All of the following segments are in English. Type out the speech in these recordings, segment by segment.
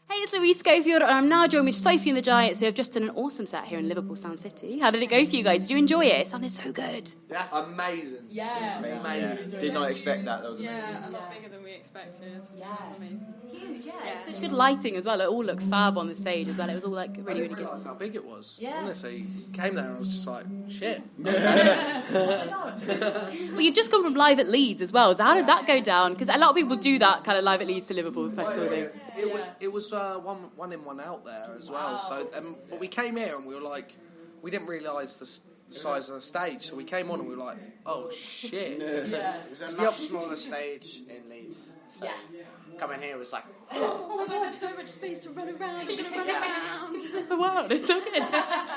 Hey, it's Louise Schofield, and I'm now joined with Sophie and the Giants, who have just done an awesome set here in Liverpool Sound City. How did it go for you guys? Did you enjoy it? It sounded so good. Yes. Amazing. Yeah. Amazing. Did not expect that. That was amazing. Yeah, a lot bigger than we expected. Yeah. That was amazing. It's huge, yeah. It's such good lighting as well. It all looked fab on the stage as well. It was all like I really, didn't really good. realise how big it was. Yeah. Honestly, came there and I was just like, shit. Well, you've just come from live at Leeds as well. So how did that go down? Because a lot of people do that kind of live at Leeds to Liverpool festival thing. It was one in, one out there as well. So, but we came here and we were like, we didn't realise the size of the stage. So we came on and we were like, oh shit. Yeah. It was a much smaller stage in Leeds. So coming here was like, I was like, there's so much space to run around. We're going to run around. The world, it's so good.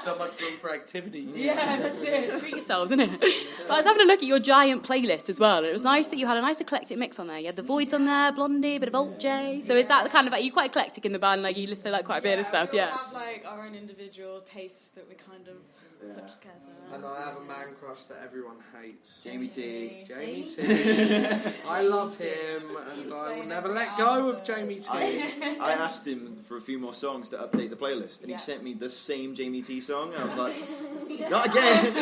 So much room for activity. Yeah, that's it. Treat yourselves, isn't it? But I was having a look at your giant playlist as well, and it was nice that you had a nice eclectic mix on there. You had the Voids on there, Blondie, a bit of Alt J. So is that the kind of, are you quite eclectic in the band? Like you listen to like quite a bit of stuff, we all yeah. have like our own individual tastes that we kind of put together. And I have a man crush that everyone hates. Jamie T. Jamie T. I love him and I will never let go of Jamie T. I asked him for a few more songs to update the playlist, and he sent me the same Jamie T song. And I was like, not again.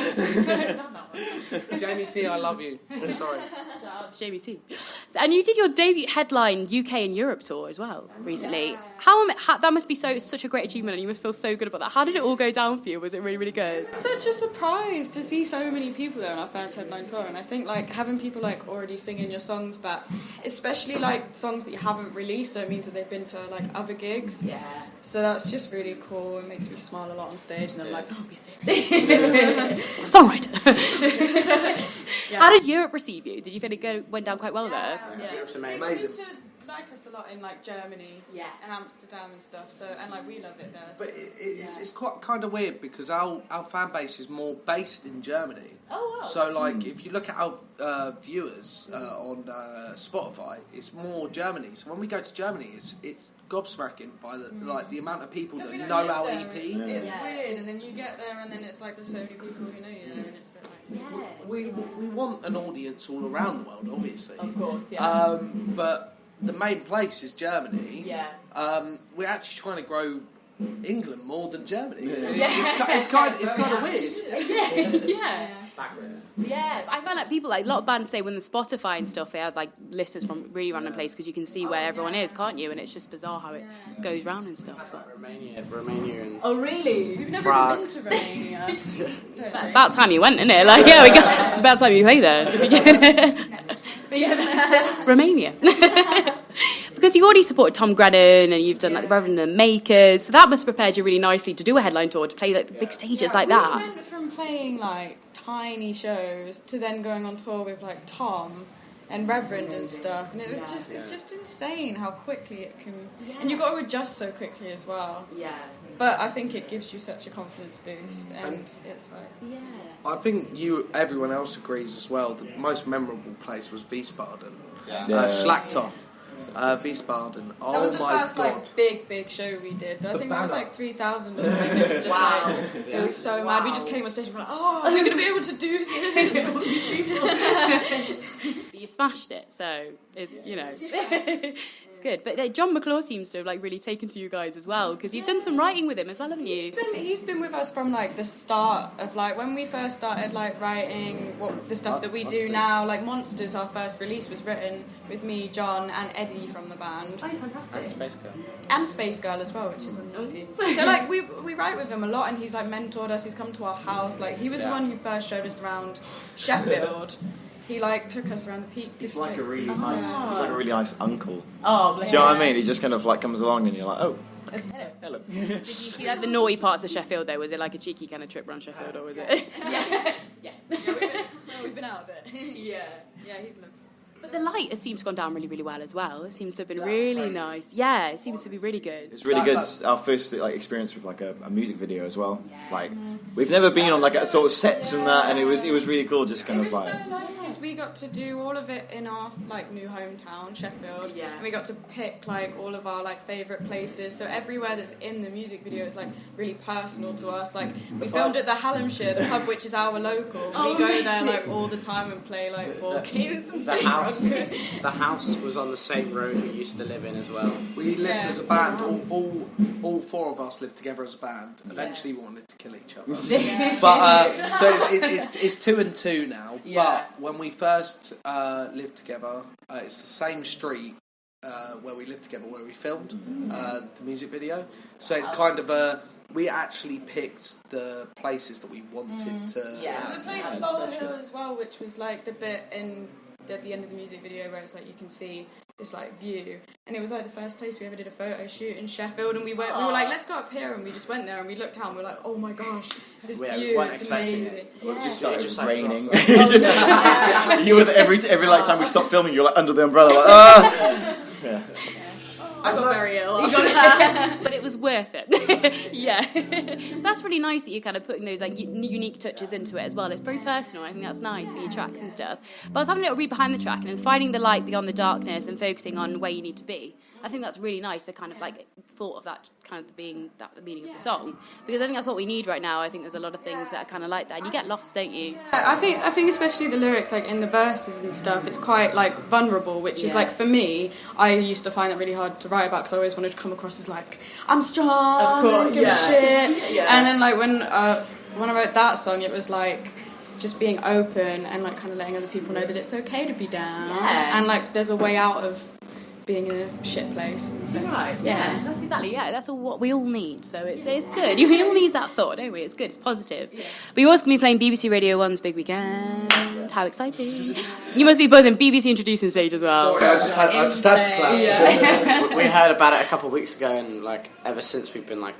Jamie T, I love you. Sorry. Shout out to Jamie T. So, and you did your debut headline UK and Europe tour as well recently. Yeah. How that must be such a great achievement, and you must feel so good about that. How did it all go down for you? Was it really, really good? Such a surprise to see so many people there on our first headline tour, and I think like having people like already singing your songs back, especially like songs that you haven't released, so it means that they've been to like other gigs. Yeah. So that's just really cool. It makes me smile a lot on stage, and I'm like, oh, be serious. Songwriter. How did Europe receive you? Did you feel it went down quite well there? Yeah. It was They amazing. seem to like us a lot in like Germany and Amsterdam and stuff. So and like we love it there. But it's quite kind of weird because our fan base is more based in Germany. Oh, wow. So like if you look at our viewers on Spotify, it's more Germany. So when we go to Germany, it's gobsmacking by the amount of people that we don't know live our there, EP. It's weird, and then you get there, and then it's like there's so many people who know you there, and it's a bit like We want an audience all around the world, obviously. Of course, yeah. But the main place is Germany. Yeah. We're actually trying to grow England more than Germany. It's kind of weird. Yeah. Backwards. Yeah, I find like people, like a lot of bands say when the Spotify and stuff, they have like listeners from really random places because you can see where everyone is, can't you? And it's just bizarre how it goes round and stuff. But... Romania and Oh, really? we've never Prague. been to Romania. About time you went, isn't it? Like, yeah, we got about time you play there. So Romania. Because you already supported Tom Grennan and you've done like the Reverend And The Makers, so that must have prepared you really nicely to do a headline tour, to play like the big stages like that. We went from playing like tiny shows to then going on tour with like Tom and Reverend and stuff, and it's just insane how quickly it can, and you've got to adjust so quickly as well. Yeah. But I think it gives you such a confidence boost, and it's like I think everyone else agrees as well. The most memorable place was Wiesbaden. Schlachtoff. Wiesbaden. Oh that was the my first god. like big show we did. I think it was like 3,000 or something. It was just like it was so mad. We just came on stage and we were like, oh, we're going to be able to do this. You smashed it, so it's, you know, it's good. But John McClure seems to have like really taken to you guys as well, because you've done some writing with him as well, haven't you? He's been with us from like the start of like when we first started like writing the stuff that we do now. Like Monsters, our first release, was written with me, John, and Eddie from the band. Oh, fantastic. And Space Girl. And Space Girl as well, which is on the EP. So like we write with him a lot, and he's like mentored us. He's come to our house. Like he was the one who first showed us around Sheffield. He like took us around the Peak He's District. like a really nice uncle. Oh, Do you know what I mean? He just kind of like comes along and you're like, oh, hello. Did you see like the naughty parts of Sheffield though? Was it like a cheeky kind of trip around Sheffield, or was it? Yeah. We've been out a bit. Yeah, he's lovely. But the light has seemed to have gone down really, really well as well. It seems to have been really nice. Yeah, it seems to be really good. It's really good. Our first like experience with like a music video as well. Like we've never been on like a sort of sets and that, and it was really cool. Just kind of like So nice because because we got to do all of it in our like new hometown, Sheffield. Yeah. And we got to pick like all of our like favourite places. So everywhere that's in the music video is like really personal to us. Like we filmed at the Hallamshire, the pub which is our local. We go there like all the time and play like ball games. And The house was on the same road we used to live in as well. We lived as a band. All four of us lived together as a band. Eventually, we wanted to kill each other. But so it's 2 and 2 now. Yeah. But when we first lived together, it's the same street where we lived together, where we filmed the music video. So it's kind of we actually picked the places that we wanted to. Yeah. There's a place in Bowl Hill as well, which was like the bit at the end of the music video where it's like you can see this like view, and it was like the first place we ever did a photo shoot in Sheffield, and we were like, let's go up here, and we just went there and we looked out and we were like, oh my gosh, this view, it's amazing. It just started just raining. like You were every like time we stopped filming, you're like under the umbrella, like ah. Yeah. I got very ill. But it was worth it. Yeah. That's really nice that you're kind of putting those like unique touches into it as well. It's very personal. I think that's nice for your tracks and stuff. But I was having a little read behind the track and finding the light beyond the darkness and focusing on where you need to be. I think that's really nice, the kind of like thought of that kind of being that the meaning of the song, because I think that's what we need right now. I think there's a lot of things that are kind of like that, and you get lost, don't you? I think especially the lyrics, like in the verses and stuff, it's quite like vulnerable, which is like, for me, I used to find that really hard to write about because I always wanted to come across as like, I'm strong, Of course, I don't give a shit. Yeah. And then like when I wrote that song, it was like just being open and like kind of letting other people know that it's okay to be down, and like there's a way out of being in a shit place. And so, Right, yeah, that's exactly, that's all what we all need, so it's good. We all need that thought, don't we? It's good, it's positive. But you're also going to be playing BBC Radio 1's Big Weekend. How exciting. You must be buzzing. BBC introducing stage as well. Sorry, I just had to clap. Yeah. we heard about it a couple of weeks ago, and like ever since we've been like,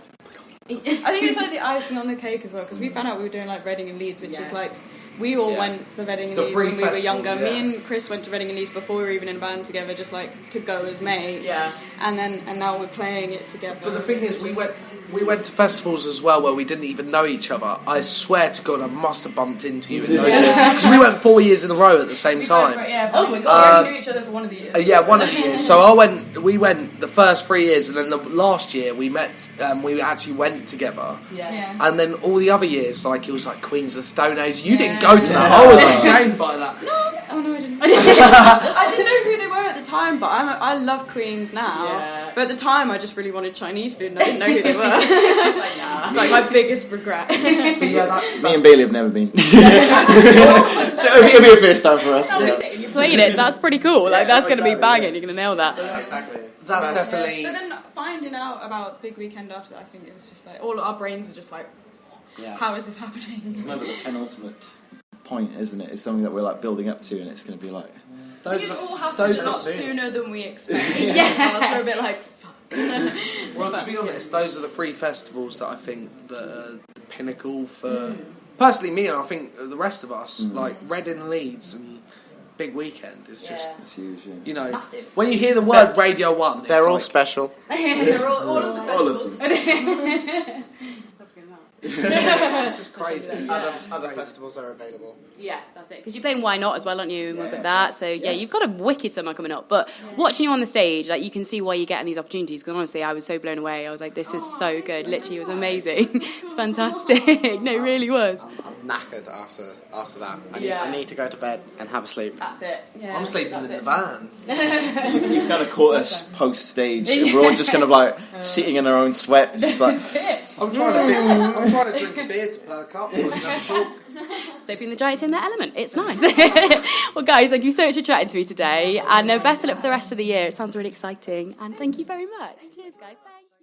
I think it's like the icing on the cake as well, because we found out we were doing like Reading and Leeds, which is like, we all went to Reading and The Leeds free when we were festivals, younger. yeah. Me and Chris went to Reading and Leeds before we were even in a band together, just like to go as mates. Yeah. And now we're playing it together. But the thing is, we went to festivals as well where we didn't even know each other. I swear to God, I must have bumped into you in those because we went 4 years in a row at the same time. Oh my god, we knew each other for one of the years. Yeah, one of the years. So we went the first 3 years, and then the last year we met. We actually went together. Yeah. And then all the other years, like it was like Queens of the Stone Age. You didn't go to that. I was ashamed by that. Oh no, I didn't. I didn't know who they were at the time, but I love Queens now. Yeah. But at the time, I just really wanted Chinese food, and I didn't know who they were. It's like my biggest regret. But yeah, Me and Bailey have never been. So it'll be a first time for us. You're playing it, so that's pretty cool. Like, that's going to be banging. You're going to nail that. exactly. that's definitely. But then finding out about Big Weekend after that, I think it was just like all our brains are just like, how is this happening? It's kind of the penultimate point, isn't it? It's something that we're like building up to, and it's going to be like. It just all happens a lot sooner than we expected. So we're a bit like, fuck. Well, to be honest, those are the 3 festivals that I think that are the pinnacle for personally me, and I think the rest of us. Like Reading, Leeds, and Big Weekend is just It's huge, yeah. you know Massive. when you hear the word Radio 1, it's They're all like, special. They're all of the festivals. it's just crazy. Other festivals are available. Yes, that's it. Because you're playing Why Not as well, aren't you, and ones like that. So yeah, you've got a wicked summer coming up. But watching you on the stage, like you can see why you're getting these opportunities. Because honestly, I was so blown away. I was like, this is so good. Literally, it was amazing. It's fantastic. No, it really was. I'm knackered after that. Yeah. I need to go to bed and have a sleep. That's it. Yeah, I'm sleeping in the van. You've kind of caught us post stage. We're all just kind of like sitting in our own sweat. Just like, I'm trying to drink a beer to perk up. Sophie and the Giants in their element. It's nice. Well, guys, thank you so much for chatting to me today. And best of luck for the rest of the year. It sounds really exciting. And thank you very much. Cheers, guys. Thanks.